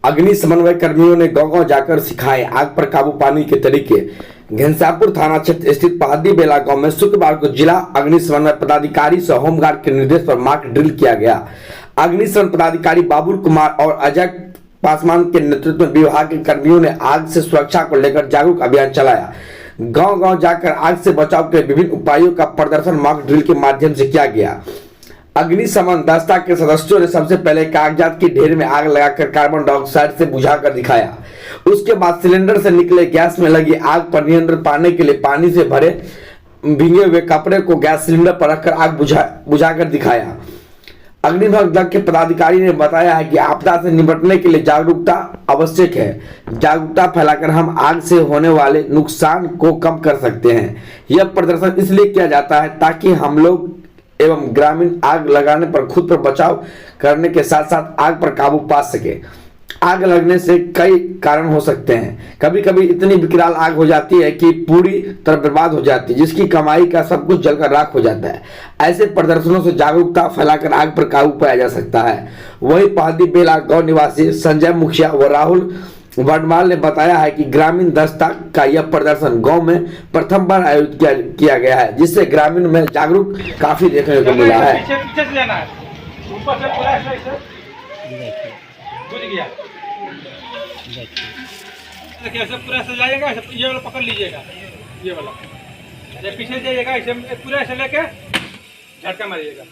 अग्नि समन्वय कर्मियों ने गांव-गांव जाकर सिखाए आग पर काबू पाने के तरीके। घनश्यामपुर थाना क्षेत्र स्थित पहाड़ी बेला गांव में शुक्रवार को जिला अग्नि समन्वय पदाधिकारी सह होमगार्ड के निर्देश पर मॉक ड्रिल किया गया। अग्निशमन पदाधिकारी बाबुल कुमार और अजय पासवान के नेतृत्व में विभाग के कर्मियों ने आग से सुरक्षा को लेकर जागरूक अभियान चलाया। गांव-गांव जाकर आग से बचाव के विभिन्न उपायों का प्रदर्शन मॉक ड्रिल के माध्यम से किया गया। अग्निशमन दस्ता के सदस्यों ने सबसे पहले कागजात की ढेर में आग लगाकर कार्बन डाइऑक्साइड से बुझाकर दिखाया। उसके बाद सिलेंडर से निकले गैस में लगी आग पर नियंत्रण पाने के लिए पानी से भरे भीगे हुए कपड़े को गैस सिलेंडर पर रखकर आग बुझाकर दिखाया। अग्निशमन दल के पदाधिकारी ने बताया है कि आपदा से निपटने के लिए जागरूकता आवश्यक है। जागरूकता फैलाकर हम आग से होने वाले नुकसान को कम कर सकते हैं। यह प्रदर्शन इसलिए किया जाता है ताकि हम लोग एवं ग्रामीण आग लगाने पर खुद पर बचाव करने के साथ साथ आग पर काबू पा सके। आग लगने से कई कारण हो सकते हैं। कभी कभी इतनी विकराल आग हो जाती है कि पूरी तरह बर्बाद हो जाती है, जिसकी कमाई का सब कुछ जलकर राख हो जाता है। ऐसे प्रदर्शनों से जागरूकता फैलाकर आग पर काबू पाया जा सकता है। वही पहाड़ी बेला गांव निवासी संजय मुखिया व राहुल वर्णमाल ने बताया है कि ग्रामीण दस्ता का यह प्रदर्शन गांव में प्रथम बार आयोजित किया गया है, जिससे ग्रामीण में जागरूक काफी देखने को मिला है। देखिए ऐसे पूरा ऐसे जाइएगा, ये वाला पकड़ लीजिएगा, ये वाला पीछे जाइएगा, ऐसे पूरा ऐसे लेके झटका मारिएगा।